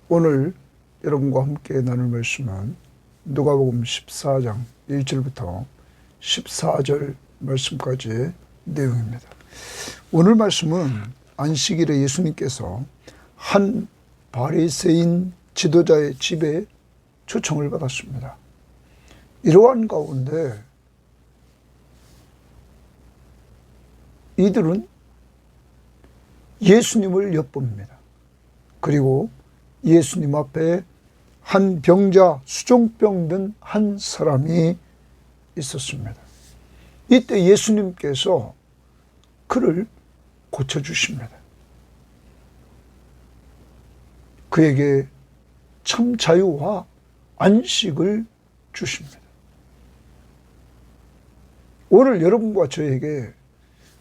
오늘 여러분과 함께 나눌 말씀은 누가복음 14장 1절부터 14절 말씀까지의 내용입니다. 오늘 말씀은 안식일에 예수님께서 한 바리새인 지도자의 집에 초청을 받았습니다. 이러한 가운데 이들은 예수님을 엿봅니다. 그리고 예수님 앞에 한 병자, 수종병 든 한 사람이 있었습니다. 이때 예수님께서 그를 고쳐주십니다. 그에게 참 자유와 안식을 주십니다. 오늘 여러분과 저에게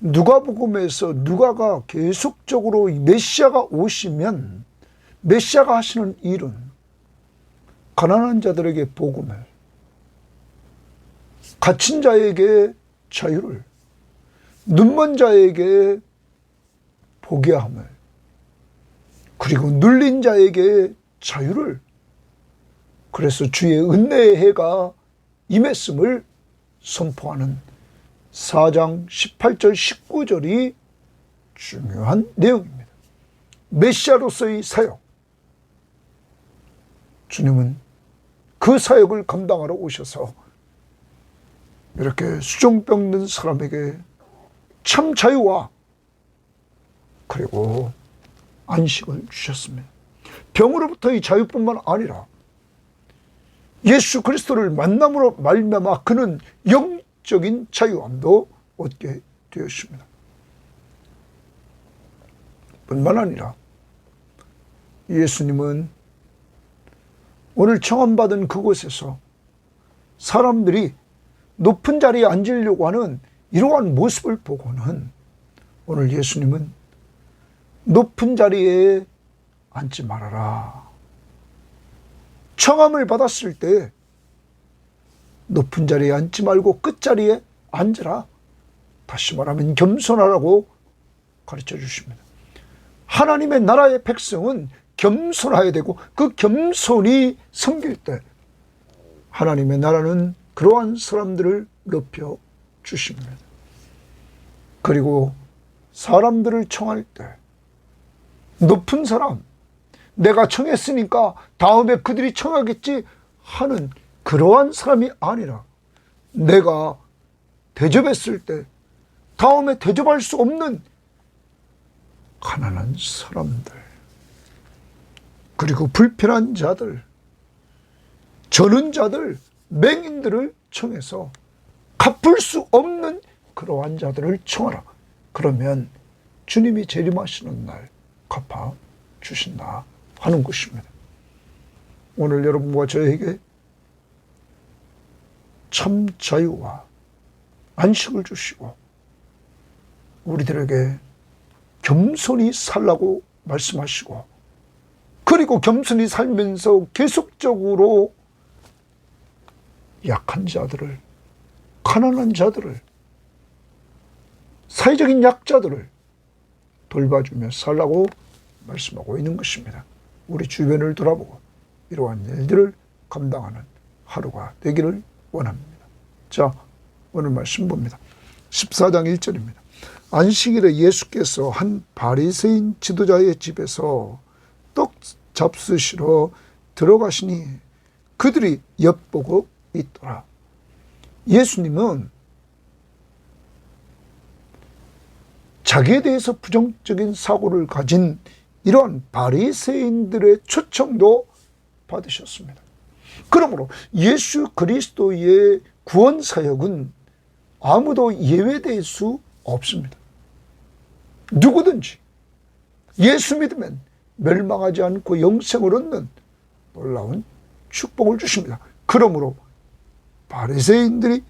누가복음에서 누가가 계속적으로 메시아가 오시면 메시아가 하시는 일은 가난한 자들에게 복음을, 갇힌 자에게 자유를, 눈먼 자에게 보게 함을, 그리고 눌린 자에게 자유를, 그래서 주의 은혜의 해가 임했음을 선포하는 4장 18절 19절이 중요한 내용입니다. 메시아로서의 사역, 주님은 그 사역을 감당하러 오셔서 이렇게 수종병 든 사람에게 참 자유와 그리고 안식을 주셨습니다. 병으로부터의 자유뿐만 아니라 예수 그리스도를 만남으로 말미암아 그는 영적인 자유함도 얻게 되었습니다. 뿐만 아니라 예수님은 오늘 청함받은 그곳에서 사람들이 높은 자리에 앉으려고 하는 이러한 모습을 보고는 오늘 예수님은 높은 자리에 앉지 말아라. 청함을 받았을 때 높은 자리에 앉지 말고 끝자리에 앉으라. 다시 말하면 겸손하라고 가르쳐 주십니다. 하나님의 나라의 백성은 겸손해야 되고 그 겸손이 섬길 때 하나님의 나라는 그러한 사람들을 높여 주십니다. 그리고 사람들을 청할 때 높은 사람, 내가 청했으니까 다음에 그들이 청하겠지 하는 그러한 사람이 아니라 내가 대접했을 때 다음에 대접할 수 없는 가난한 사람들, 그리고 불편한 자들, 저는 자들, 맹인들을 청해서 갚을 수 없는 그러한 자들을 청하라. 그러면 주님이 재림하시는 날 갚아 주신다 하는 것입니다. 오늘 여러분과 저에게 참 자유와 안식을 주시고 우리들에게 겸손히 살라고 말씀하시고, 그리고 겸손히 살면서 계속적으로 약한 자들을, 가난한 자들을, 사회적인 약자들을 돌봐주며 살라고 말씀하고 있는 것입니다. 우리 주변을 돌아보고 이러한 일들을 감당하는 하루가 되기를 원합니다. 자, 오늘 말씀 봅니다. 14장 1절입니다. 안식일에 예수께서 한 바리새인 지도자의 집에서 떡 잡수시러 들어가시니 그들이 엿보고 있더라. 예수님은 자기에 대해서 부정적인 사고를 가진 이러한 바리새인들의 초청도 받으셨습니다. 그러므로 예수 그리스도의 구원 사역은 아무도 예외될 수 없습니다. 누구든지 예수 믿으면 멸망하지 않고 영생을 얻는 놀라운 축복을 주십니다. 그러므로 바리새인들이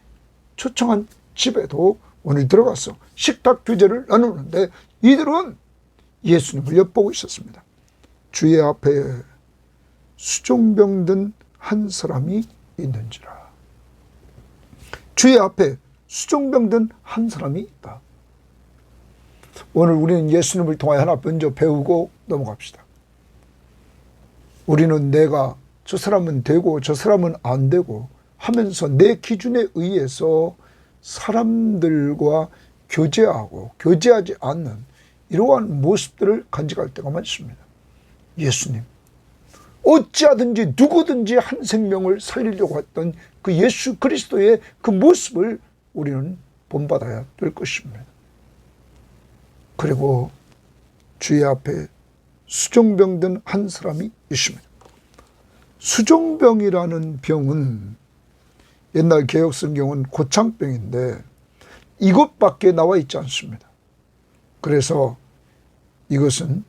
초청한 집에도 오늘 들어가서 식탁 교제를 나누는데 이들은 예수님을 엿보고 있었습니다. 주의 앞에 수종병 든 한 사람이 있는지라. 주의 앞에 수종병 든 한 사람이 있다. 오늘 우리는 예수님을 통하여 하나 먼저 배우고 넘어갑시다. 우리는 내가 저 사람은 되고 저 사람은 안 되고 하면서 내 기준에 의해서 사람들과 교제하고 교제하지 않는 이러한 모습들을 간직할 때가 많습니다. 예수님, 어찌하든지 누구든지 한 생명을 살리려고 했던 그 예수 그리스도의 그 모습을 우리는 본받아야 될 것입니다. 그리고 주의 앞에 수종병든 한 사람이 있습니다. 수종병이라는 병은 옛날 개혁성경은 고창병인데 이것밖에 나와 있지 않습니다. 그래서 이것은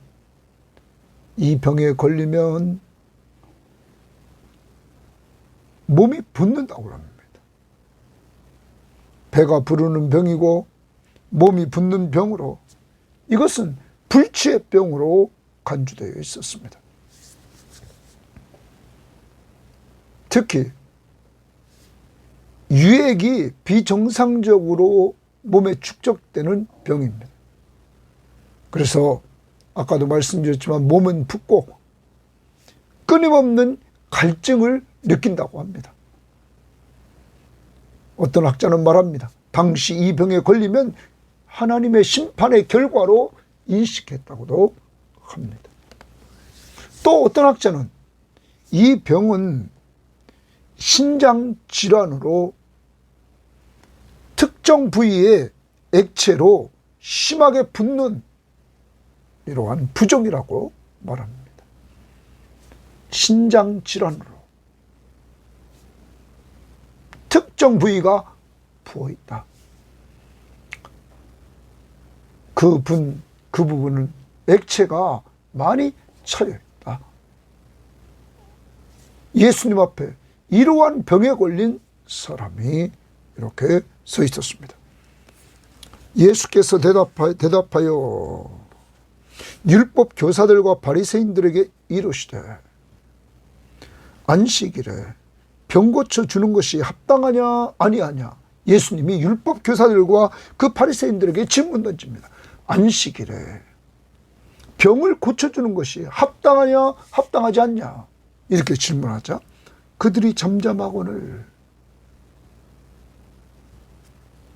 이 병에 걸리면 몸이 붓는다고 합니다. 배가 부르는 병이고 몸이 붓는 병으로 이것은 불치의 병으로 간주되어 있었습니다. 특히 유액이 비정상적으로 몸에 축적되는 병입니다. 그래서 아까도 말씀드렸지만 몸은 붓고 끊임없는 갈증을 느낀다고 합니다. 어떤 학자는 말합니다. 당시 이 병에 걸리면 하나님의 심판의 결과로 인식했다고도 합니다. 또 어떤 학자는 이 병은 신장 질환으로 특정 부위에 액체로 심하게 붓는 이러한 부종이라고 말합니다. 신장 질환으로 특정 부위가 부어있다. 그 부분은 액체가 많이 차여있다. 예수님 앞에 이러한 병에 걸린 사람이 이렇게 서 있었습니다. 예수께서 대답하여 율법 교사들과 바리새인들에게 이르시되 안식일에 병 고쳐 주는 것이 합당하냐 아니하냐. 예수님이 율법 교사들과 그 바리새인들에게 질문 던집니다. 안식일에 병을 고쳐주는 것이 합당하냐 합당하지 않냐 이렇게 질문하자 그들이 잠잠하거늘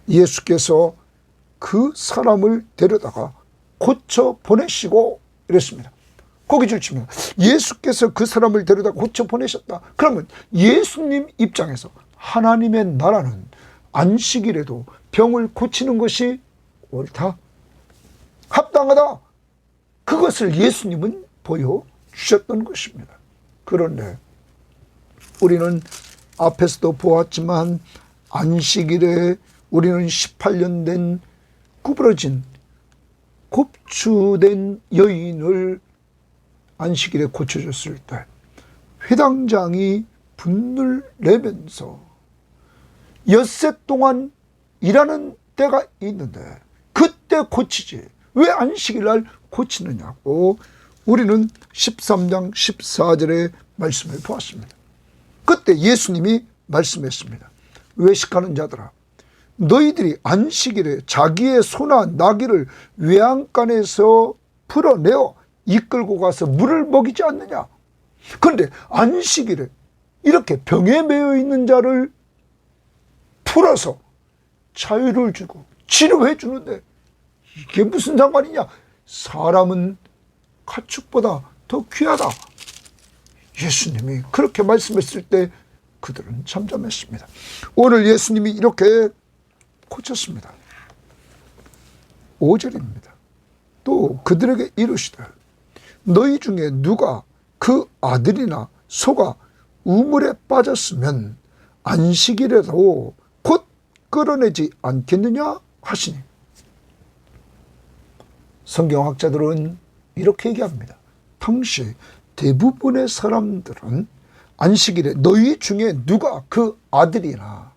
예수께서 그 사람을 데려다가 고쳐 보내시고 이랬습니다. 거기 줄칩니다. 예수께서 그 사람을 데려다 고쳐 보내셨다. 그러면 예수님 입장에서 하나님의 나라는 안식일에도 병을 고치는 것이 옳다, 합당하다. 그것을 예수님은 보여주셨던 것입니다. 그런데 우리는 앞에서도 보았지만 안식일에 우리는 18년 된 구부러진 곱추된 여인을 안식일에 고쳐줬을 때 회당장이 분을 내면서 엿새 동안 일하는 때가 있는데 그때 고치지 왜 안식일날 고치느냐고 우리는 13장 14절의 말씀을 보았습니다. 그때 예수님이 말씀했습니다. 외식하는 자들아, 너희들이 안식일에 자기의 소나 나귀를 외양간에서 풀어내어 이끌고 가서 물을 먹이지 않느냐. 그런데 안식일에 이렇게 병에 매여 있는 자를 풀어서 자유를 주고 치료해 주는데 이게 무슨 상관이냐. 사람은 가축보다 더 귀하다. 예수님이 그렇게 말씀했을 때 그들은 잠잠했습니다. 오늘 예수님이 이렇게 고쳤습니다. 5절입니다. 또 그들에게 이르시되 너희 중에 누가 그 아들이나 소가 우물에 빠졌으면 안식일에도 곧 끌어내지 않겠느냐 하시니 성경학자들은 이렇게 얘기합니다. 당시 대부분의 사람들은 안식일에 너희 중에 누가 그 아들이나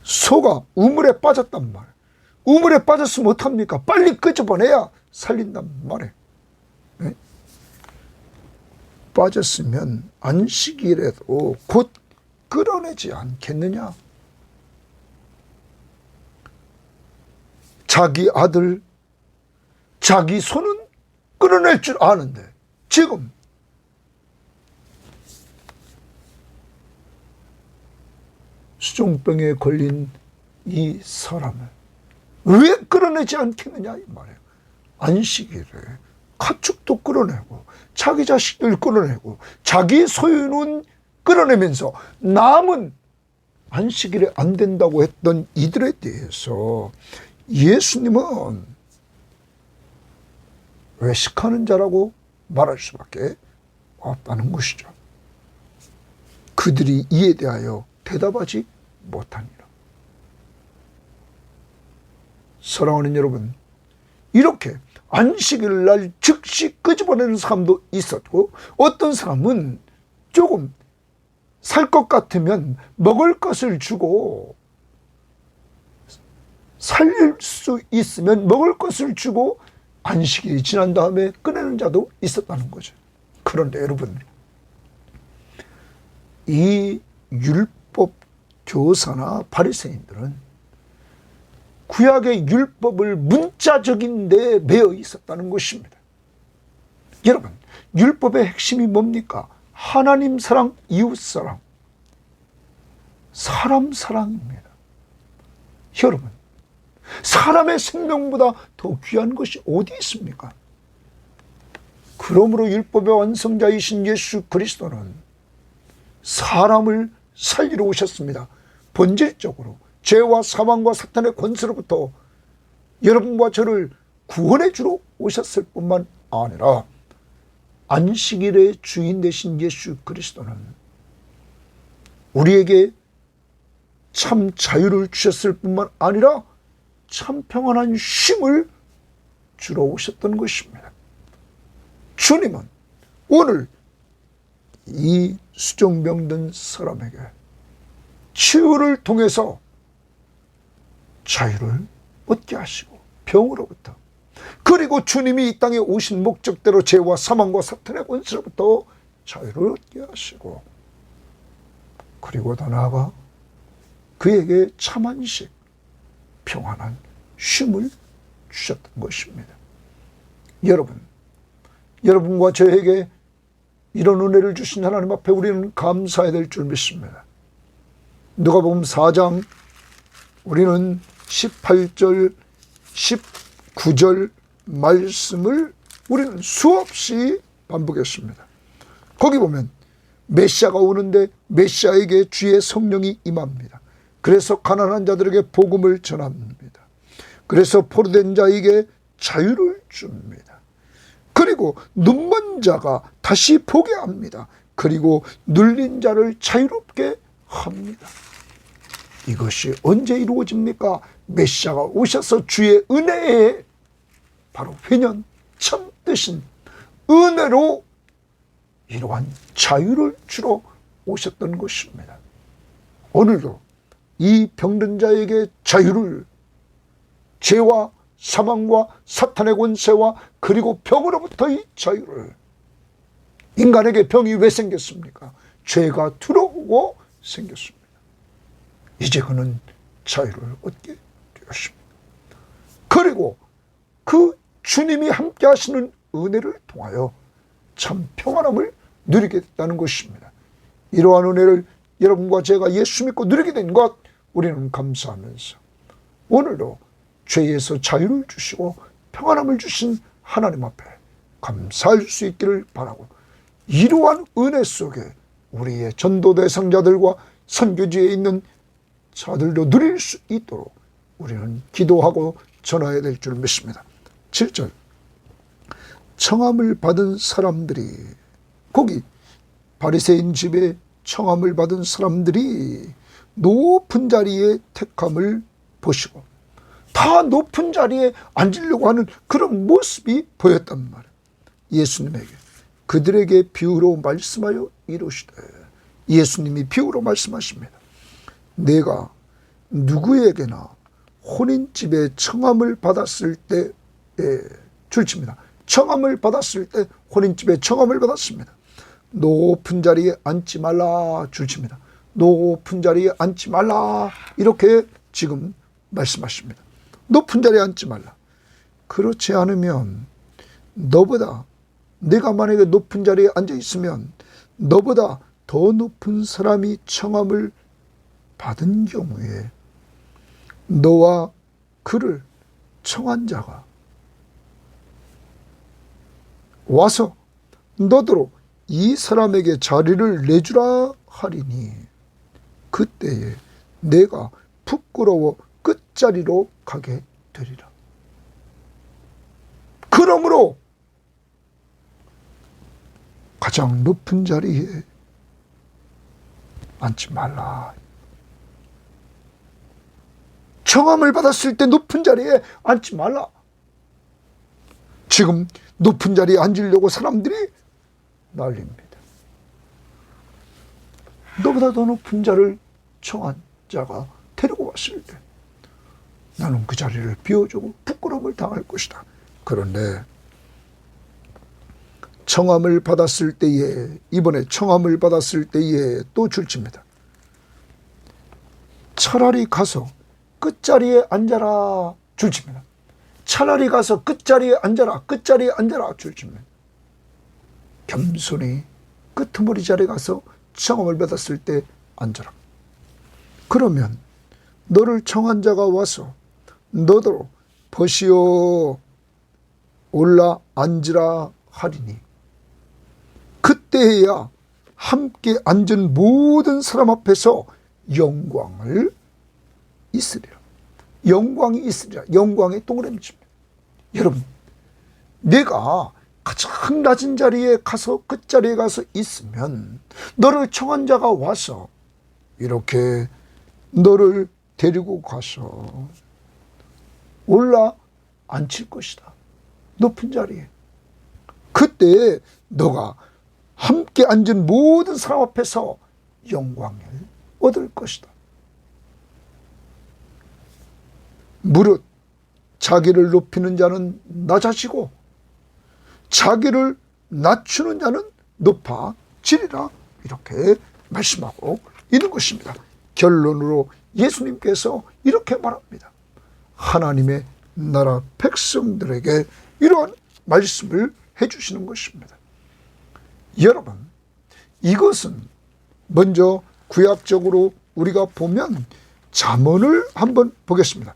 소가 우물에 빠졌단 말. 우물에 빠졌으면 어떡합니까? 빨리 끄집어내야 살린단 말이에요. 네? 빠졌으면 안식일에도 곧 끌어내지 않겠느냐. 자기 아들, 자기 손은 끌어낼 줄 아는데 지금 수종병에 걸린 이 사람을 왜 끌어내지 않겠느냐 이 말이에요. 안식일에 가축도 끌어내고 자기 자식들 끌어내고 자기 소유는 끌어내면서 남은 안식일에 안 된다고 했던 이들에 대해서 예수님은 외식하는 자라고 말할 수밖에 없다는 것이죠. 그들이 이에 대하여 대답하지 못하니라. 사랑하는 여러분, 이렇게 안식일 날 즉시 끄집어내는 사람도 있었고, 어떤 사람은 조금 살 것 같으면 먹을 것을 주고, 살릴 수 있으면 먹을 것을 주고 안식일이 지난 다음에 꺼내는 자도 있었다는 거죠. 그런데 여러분, 이 율법 교사나 바리새인들은 구약의 율법을 문자적인 데 매여 있었다는 것입니다. 여러분, 율법의 핵심이 뭡니까? 하나님 사랑, 이웃 사랑, 사람 사랑입니다. 여러분, 사람의 생명보다 더 귀한 것이 어디 있습니까? 그러므로 율법의 완성자이신 예수 그리스도는 사람을 살리러 오셨습니다. 본질적으로 죄와 사망과 사탄의 권세로부터 여러분과 저를 구원해 주러 오셨을 뿐만 아니라 안식일의 주인 되신 예수 그리스도는 우리에게 참 자유를 주셨을 뿐만 아니라 참 평안한 쉼을 주러 오셨던 것입니다. 주님은 오늘 이 수종병든 사람에게 치유를 통해서 자유를 얻게 하시고, 병으로부터, 그리고 주님이 이 땅에 오신 목적대로 죄와 사망과 사탄의 권세로부터 자유를 얻게 하시고, 그리고 더 나아가 그에게 참 안식, 평안한 쉼을 주셨던 것입니다. 여러분, 여러분과 저에게 이런 은혜를 주신 하나님 앞에 우리는 감사해야 될 줄 믿습니다. 누가복음 4장 우리는 18절, 19절 말씀을 우리는 수없이 반복했습니다. 거기 보면 메시아가 오는데 메시아에게 주의 성령이 임합니다. 그래서 가난한 자들에게 복음을 전합니다. 그래서 포로된 자에게 자유를 줍니다. 그리고 눈먼 자가 다시 보게 합니다. 그리고 눌린 자를 자유롭게 합니다. 이것이 언제 이루어집니까? 메시아가 오셔서 주의 은혜에 바로 회년 참되신 은혜로 이러한 자유를 주러 오셨던 것입니다. 오늘도 이 병든 자에게 자유를, 죄와 사망과 사탄의 권세와 그리고 병으로부터의 자유를, 인간에게 병이 왜 생겼습니까? 죄가 들어오고 생겼습니다. 이제 그는 자유를 얻게 되었습니다. 그리고 그 주님이 함께 하시는 은혜를 통하여 참 평안함을 누리게 됐다는 것입니다. 이러한 은혜를 여러분과 제가 예수 믿고 누리게 된 것, 우리는 감사하면서 오늘도 죄에서 자유를 주시고 평안함을 주신 하나님 앞에 감사할 수 있기를 바라고, 이러한 은혜 속에 우리의 전도 대상자들과 선교지에 있는 자들도 누릴 수 있도록 우리는 기도하고 전화해야 될 줄 믿습니다. 7절, 청함을 받은 사람들이, 거기 바리새인 집에 청함을 받은 사람들이 높은 자리에 택함을 보시고 다 높은 자리에 앉으려고 하는 그런 모습이 보였단 말이에요. 예수님에게 그들에게 비유로 말씀하여 이르시되, 예수님이 비유로 말씀하십니다. 내가 누구에게나 혼인집에 청함을 받았을 때에 줄칩니다. 청함을 받았을 때, 혼인집에 청함을 받았습니다. 높은 자리에 앉지 말라 줄칩니다. 높은 자리에 앉지 말라, 이렇게 지금 말씀하십니다. 높은 자리에 앉지 말라. 그렇지 않으면 너보다, 내가 만약에 높은 자리에 앉아 있으면 너보다 더 높은 사람이 청함을 받은 경우에 너와 그를 청한 자가 와서 너더러 이 사람에게 자리를 내주라 하리니 그때에 내가 부끄러워 끝자리로 가게 되리라. 그러므로 가장 높은 자리에 앉지 말라. 청함을 받았을 때 높은 자리에 앉지 말라. 지금 높은 자리에 앉으려고 사람들이 난립니다. 너보다 더 높은 자를 청한 자가 데리고 왔을 때 나는 그 자리를 비워주고 부끄러움을 당할 것이다. 그런데 청함을 받았을 때에, 이번에 청함을 받았을 때에 또 줄칩니다. 차라리 가서 끝자리에 앉아라 줄칩니다. 차라리 가서 끝자리에 앉아라, 끝자리에 앉아라 줄칩니다. 겸손히 끄트머리 자리에 가서 청함을 받았을 때 앉아라. 그러면 너를 청한 자가 와서 너더러 벗이어 올라 앉으라 하리니 그때야 함께 앉은 모든 사람 앞에서 영광을 있으리라. 영광이 있으리라. 영광의 동그라미입니다. 여러분, 내가 가장 낮은 자리에 가서 끝자리에 가서 있으면 너를 청한 자가 와서 이렇게 너를 데리고 가서 올라 앉힐 것이다. 높은 자리에. 그때 너가 함께 앉은 모든 사람 앞에서 영광을 얻을 것이다. 무릇 자기를 높이는 자는 낮아지고 자기를 낮추는 자는 높아지리라. 이렇게 말씀하고 있는 것입니다. 결론으로 예수님께서 이렇게 말합니다. 하나님의 나라 백성들에게 이러한 말씀을 해주시는 것입니다. 여러분, 이것은 먼저 구약적으로 우리가 보면 잠언을 한번 보겠습니다.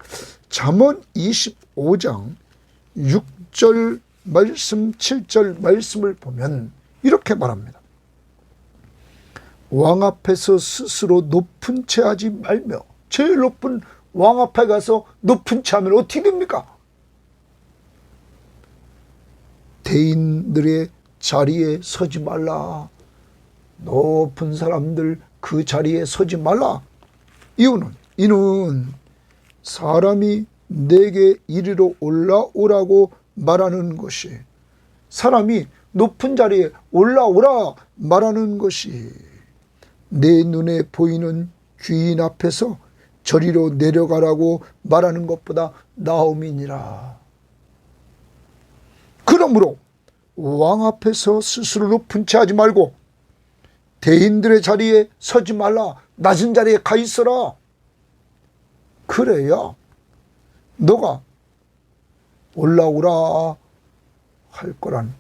잠언 25장 6절 말씀 7절 말씀을 보면 이렇게 말합니다. 왕 앞에서 스스로 높은 채 하지 말며. 제일 높은 왕 앞에 가서 높은 채 하면 어떻게 됩니까? 대인들의 자리에 서지 말라. 높은 사람들 그 자리에 서지 말라. 이는 사람이 내게 이리로 올라오라고 말하는 것이, 사람이 높은 자리에 올라오라 말하는 것이 내 눈에 보이는 귀인 앞에서 저리로 내려가라고 말하는 것보다 나음이니라. 그러므로 왕 앞에서 스스로 높은 채 하지 말고 대인들의 자리에 서지 말라. 낮은 자리에 가 있어라. 그래야 너가 올라오라 할 거란,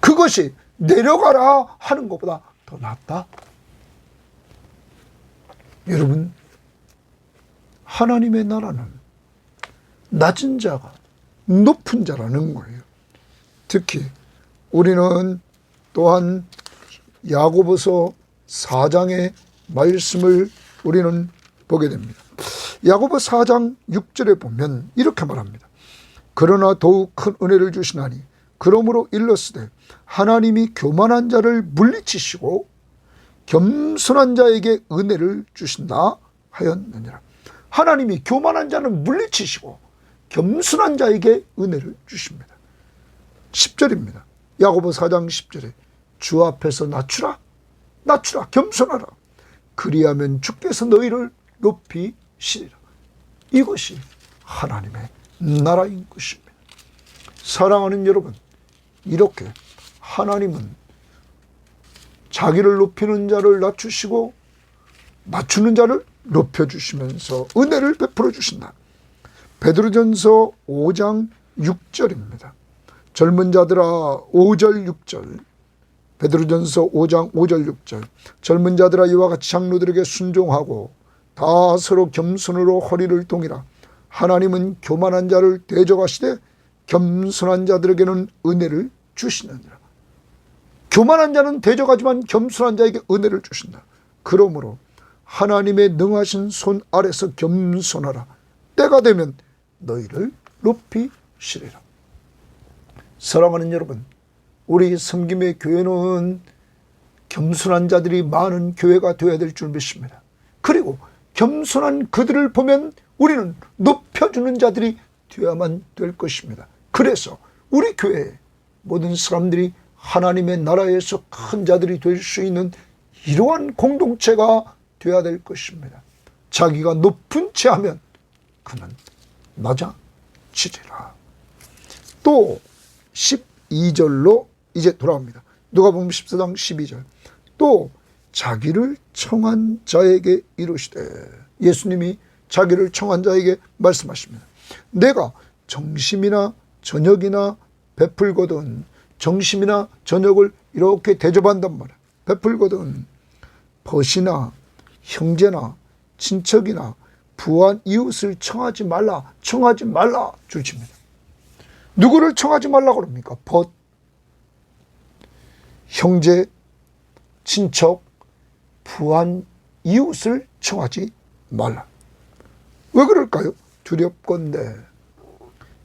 그것이 내려가라 하는 것보다 더 낫다. 여러분, 하나님의 나라는 낮은 자가 높은 자라는 거예요. 특히 우리는 또한 야고보서 4장의 말씀을 우리는 보게 됩니다. 야고보 4장 6절에 보면 이렇게 말합니다. 그러나 더욱 큰 은혜를 주시나니 그러므로 일렀으되 하나님이 교만한 자를 물리치시고 겸손한 자에게 은혜를 주신다 하였느니라. 하나님이 교만한 자는 물리치시고 겸손한 자에게 은혜를 주십니다. 10절입니다. 야고보 4장 10절에 주 앞에서 낮추라, 겸손하라. 그리하면 주께서 너희를 높이시리라. 이것이 하나님의 나라인 것입니다. 사랑하는 여러분, 이렇게 하나님은 자기를 높이는 자를 낮추시고 낮추는 자를 높여주시면서 은혜를 베풀어 주신다. 베드로전서 5장 6절입니다. 젊은 자들아, 5절 6절 베드로전서 5장 5절 6절 젊은 자들아 이와 같이 장로들에게 순종하고 다 서로 겸손으로 허리를 동이라. 하나님은 교만한 자를 대적하시되 겸손한 자들에게는 은혜를 주시느니라. 교만한 자는 대적하지만 겸손한 자에게 은혜를 주신다. 그러므로 하나님의 능하신 손 아래서 겸손하라. 때가 되면 너희를 높이시리라. 사랑하는 여러분, 우리 섬김의 교회는 겸손한 자들이 많은 교회가 되어야 될 줄 믿습니다. 그리고 겸손한 그들을 보면 우리는 높여주는 자들이 되어야만 될 것입니다. 그래서 우리 교회에 모든 사람들이 하나님의 나라에서 큰 자들이 될 수 있는 이러한 공동체가 되어야 될 것입니다. 자기가 높은 채 하면 그는 낮아지리라. 또 12절로 이제 돌아옵니다. 누가복음 14장 12절. 또 자기를 청한 자에게 이르시되, 예수님이 자기를 청한 자에게 말씀하십니다. 내가 정심이나 저녁이나 베풀거든, 정심이나 저녁을 이렇게 대접한단 말이야. 베풀거든 벗이나 형제나 친척이나 부한 이웃을 청하지 말라. 청하지 말라 줄칩니다. 누구를 청하지 말라 그럽니까? 벗, 형제, 친척, 부한 이웃을 청하지 말라. 왜 그럴까요? 두렵건대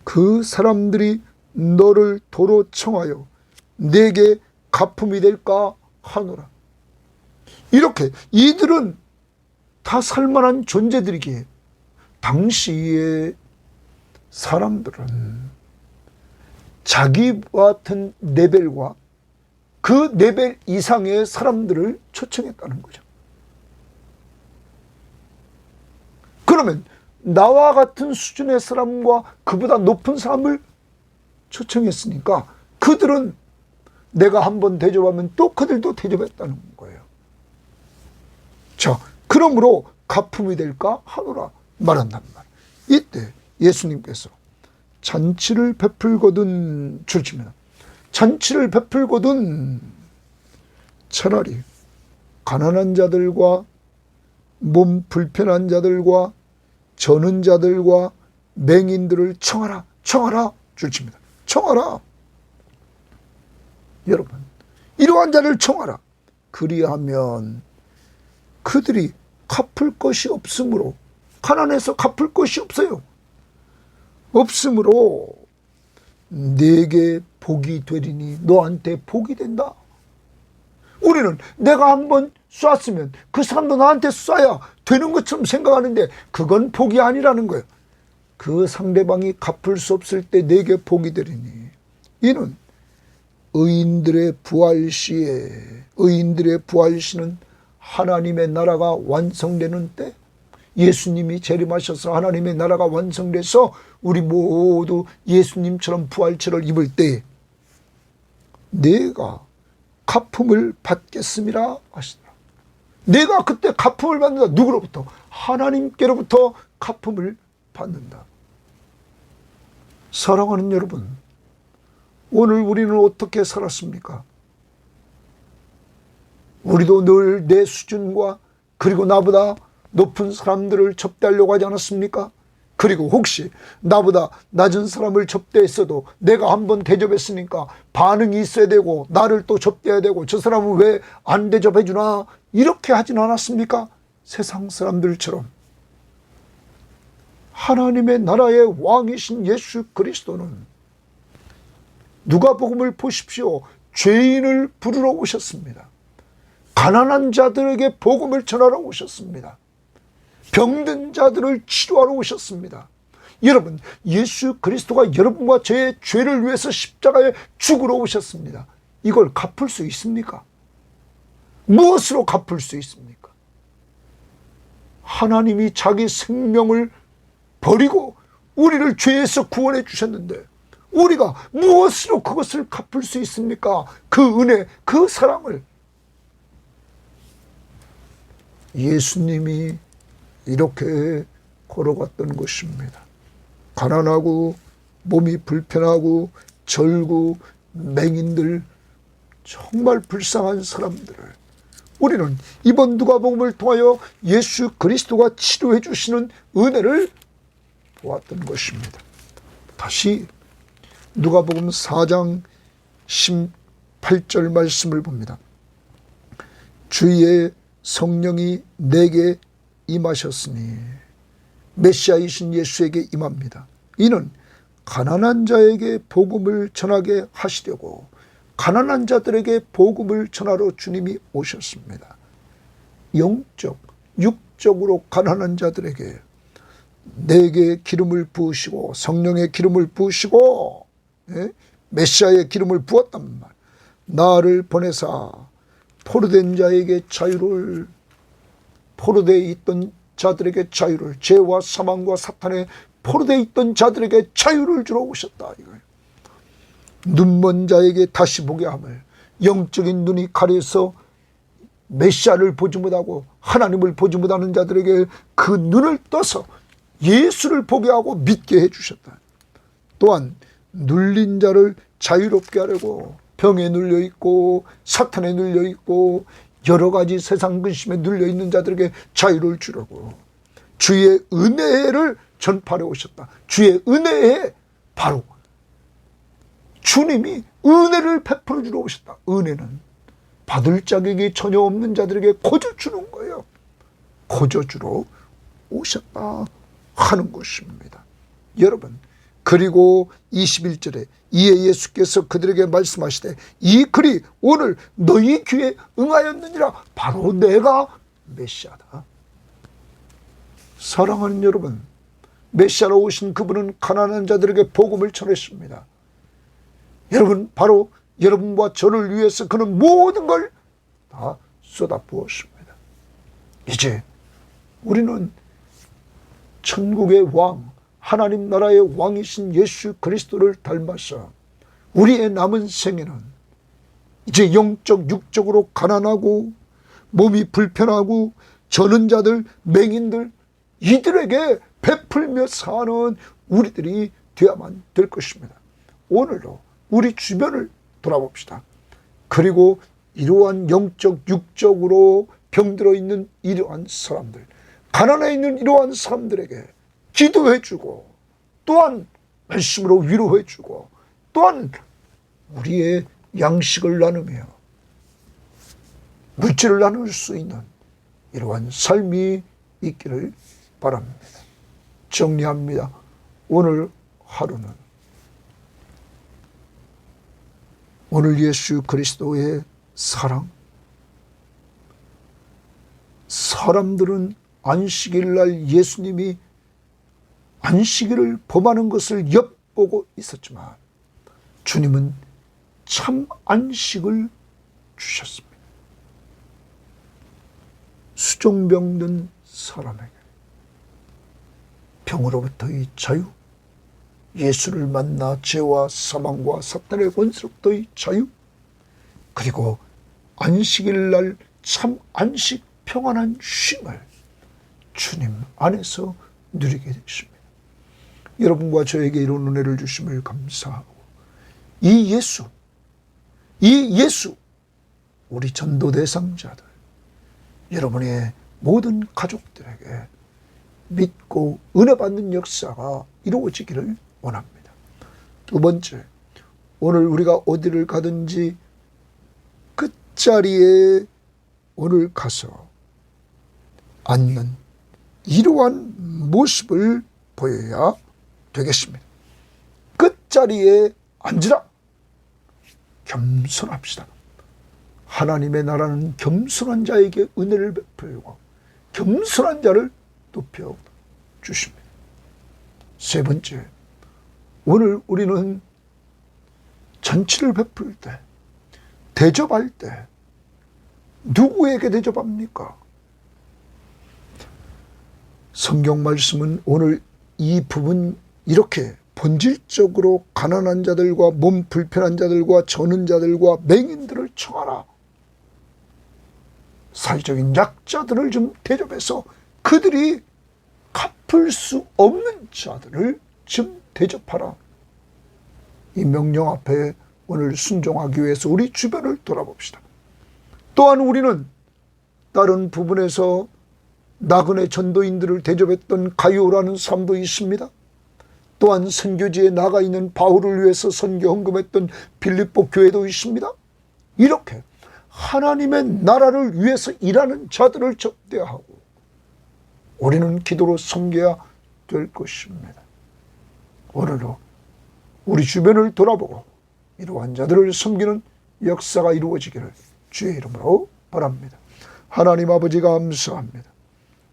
그 사람들이 너를 도로 청하여 내게 가품이 될까 하노라. 이렇게 이들은 다 살만한 존재들이기에 당시의 사람들은 자기와 같은 레벨과 그 레벨 이상의 사람들을 초청했다는 거죠. 그러면 나와 같은 수준의 사람과 그보다 높은 사람을 초청했으니까 그들은 내가 한번 대접하면 또 그들도 대접했다는 거예요. 자, 그러므로 가품이 될까 하노라 말한단 말이에요. 이때 예수님께서 잔치를 베풀거든 줄칩니다. 잔치를 베풀거든 차라리 가난한 자들과 몸 불편한 자들과 저는 자들과 맹인들을 청하라, 청하라 줄칩니다. 청하라. 여러분, 이러한 자를 청하라. 그리하면 그들이 갚을 것이 없으므로, 가난해서 갚을 것이 없어요. 없으므로 내게 복이 되리니, 너한테 복이 된다. 우리는 내가 한번 쐈으면 그 사람도 나한테 쏴야 되는 것처럼 생각하는데 그건 복이 아니라는 거예요. 그 상대방이 갚을 수 없을 때 내게 복이 되리니, 이는 의인들의 부활 시에, 의인들의 부활 시는 하나님의 나라가 완성되는 때, 예수님이 재림하셔서 하나님의 나라가 완성돼서 우리 모두 예수님처럼 부활체를 입을 때 내가 가품을 받겠음이라 하시더라. 내가 그때 가품을 받는다. 누구로부터? 하나님께로부터 가품을 받는다. 사랑하는 여러분, 오늘 우리는 어떻게 살았습니까? 우리도 늘 내 수준과 그리고 나보다 높은 사람들을 접대하려고 하지 않았습니까? 그리고 혹시 나보다 낮은 사람을 접대했어도 내가 한번 대접했으니까 반응이 있어야 되고 나를 또 접대해야 되고 저 사람은 왜 안 대접해 주나, 이렇게 하진 않았습니까? 세상 사람들처럼. 하나님의 나라의 왕이신 예수 그리스도는 누가복음을 보십시오. 죄인을 부르러 오셨습니다. 가난한 자들에게 복음을 전하러 오셨습니다. 병든 자들을 치료하러 오셨습니다. 여러분, 예수 그리스도가 여러분과 저의 죄를 위해서 십자가에 죽으러 오셨습니다. 이걸 갚을 수 있습니까? 무엇으로 갚을 수 있습니까? 하나님이 자기 생명을 버리고 우리를 죄에서 구원해 주셨는데 우리가 무엇으로 그것을 갚을 수 있습니까? 그 은혜, 그 사랑을. 예수님이 이렇게 걸어갔던 것입니다. 가난하고 몸이 불편하고 절고 맹인들 정말 불쌍한 사람들을 우리는 이번 누가복음을 통하여 예수 그리스도가 치료해 주시는 은혜를 보았던 것입니다. 다시 누가복음 4장 18절 말씀을 봅니다. 주의 성령이 내게 임하셨으니, 메시아이신 예수에게 임합니다. 이는 가난한 자에게 복음을 전하게 하시려고, 가난한 자들에게 복음을 전하러 주님이 오셨습니다. 영적, 육적으로 가난한 자들에게 내게 기름을 부으시고, 성령의 기름을 부으시고, 메시아의 기름을 부었단 말. 나를 보내사 포로된 자에게 자유를, 포로되어 있던 자들에게 자유를, 죄와 사망과 사탄의 포로되어 있던 자들에게 자유를 주러 오셨다 이거예요. 눈먼 자에게 다시 보게 함을, 영적인 눈이 가려서 메시아를 보지 못하고 하나님을 보지 못하는 자들에게 그 눈을 떠서 예수를 보게 하고 믿게 해주셨다. 또한 눌린 자를 자유롭게 하려고, 병에 눌려있고 사탄에 눌려있고 여러 가지 세상 근심에 눌려있는 자들에게 자유를 주려고 주의 은혜를 전파하러 오셨다. 주의 은혜에 바로 주님이 은혜를 베풀어 주러 오셨다. 은혜는 받을 자격이 전혀 없는 자들에게 거저 주는 거예요. 거저 주러 오셨다 하는 것입니다. 여러분, 그리고 21절에 이에 예수께서 그들에게 말씀하시되 이 글이 오늘 너희 귀에 응하였느니라. 바로 내가 메시아다. 사랑하는 여러분, 메시아로 오신 그분은 가난한 자들에게 복음을 전했습니다. 여러분, 바로 여러분과 저를 위해서 그는 모든 걸 다 쏟아부었습니다. 이제 우리는 천국의 왕, 하나님 나라의 왕이신 예수 그리스도를 닮아서 우리의 남은 생에는 이제 영적 육적으로 가난하고 몸이 불편하고 저는 자들, 맹인들, 이들에게 베풀며 사는 우리들이 되어야만 될 것입니다. 오늘도 우리 주변을 돌아봅시다. 그리고 이러한 영적 육적으로 병들어 있는 이러한 사람들, 가난해 있는 이러한 사람들에게 기도해주고, 또한 말씀으로 위로해주고, 또한 우리의 양식을 나누며 물질을 나눌 수 있는 이러한 삶이 있기를 바랍니다. 정리합니다. 오늘 하루는 오늘 예수 그리스도의 사랑, 사람들은 안식일 날 예수님이 안식일을 범하는 것을 엿보고 있었지만 주님은 참 안식을 주셨습니다. 수종병든 사람에게 병으로부터의 자유, 예수를 만나 죄와 사망과 사탄의 권세로부터의 자유, 그리고 안식일 날 참 안식, 평안한 쉼을 주님 안에서 누리게 되십니다. 여러분과 저에게 이런 은혜를 주심을 감사하고, 이 예수, 우리 전도 대상자들, 여러분의 모든 가족들에게 믿고 은혜 받는 역사가 이루어지기를 원합니다. 두 번째, 오늘 우리가 어디를 가든지 끝자리에 오늘 가서 앉는 이러한 모습을 보여야 되겠습니다. 끝자리에 앉으라. 겸손합시다. 하나님의 나라는 겸손한 자에게 은혜를 베풀고 겸손한 자를 높여 주십니다. 세 번째, 오늘 우리는 잔치를 베풀 때, 대접할 때 누구에게 대접합니까? 성경 말씀은 오늘 이 부분 이렇게 본질적으로 가난한 자들과 몸 불편한 자들과 저는 자들과 맹인들을 청하라. 사회적인 약자들을 좀 대접해서 그들이 갚을 수 없는 자들을 좀 대접하라. 이 명령 앞에 오늘 순종하기 위해서 우리 주변을 돌아봅시다. 또한 우리는 다른 부분에서 나그네 전도인들을 대접했던 가이오라는 사람도 있습니다. 또한 선교지에 나가 있는 바울을 위해서 선교 헌금했던 빌립보 교회도 있습니다. 이렇게 하나님의 나라를 위해서 일하는 자들을 접대하고 우리는 기도로 섬겨야 될 것입니다. 오늘도 우리 주변을 돌아보고 이러한 자들을 섬기는 역사가 이루어지기를 주의 이름으로 바랍니다. 하나님 아버지 감사합니다.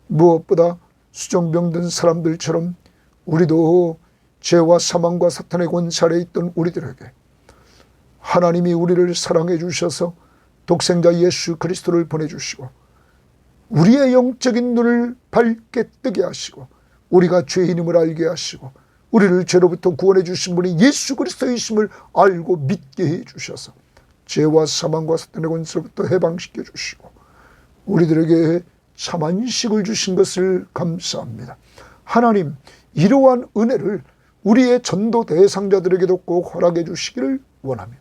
무엇보다 수정병든 사람들처럼 우리도 죄와 사망과 사탄의 권세 아래 있던 우리들에게 하나님이 우리를 사랑해 주셔서 독생자 예수 그리스도를 보내주시고 우리의 영적인 눈을 밝게 뜨게 하시고 우리가 죄인임을 알게 하시고 우리를 죄로부터 구원해 주신 분이 예수 그리스도이심을 알고 믿게 해 주셔서 죄와 사망과 사탄의 권세로부터 해방시켜 주시고 우리들에게 참 안식을 주신 것을 감사합니다. 하나님, 이러한 은혜를 우리의 전도 대상자들에게도 꼭 허락해 주시기를 원하며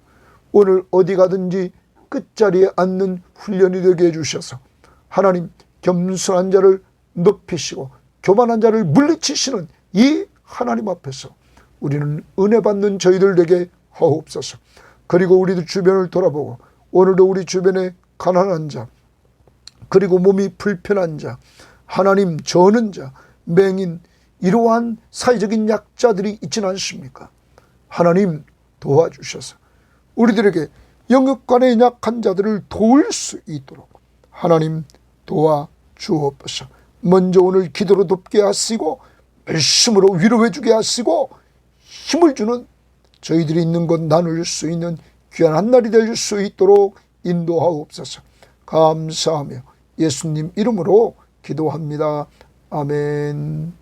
오늘 어디 가든지 끝자리에 앉는 훈련이 되게 해주셔서 하나님, 겸손한 자를 높이시고 교만한 자를 물리치시는 이 하나님 앞에서 우리는 은혜 받는 저희들에게 하옵소서. 그리고 우리들 주변을 돌아보고 오늘도 우리 주변에 가난한 자, 그리고 몸이 불편한 자, 하나님 저는 자, 맹인, 이러한 사회적인 약자들이 있지는 않습니까? 하나님 도와주셔서 우리들에게 영육간의 약한 자들을 도울 수 있도록 하나님 도와주옵소서. 먼저 오늘 기도로 돕게 하시고 말씀으로 위로해 주게 하시고 힘을 주는 저희들이 있는 것 나눌 수 있는 귀한 한 날이 될 수 있도록 인도하옵소서. 감사하며 예수님 이름으로 기도합니다. 아멘.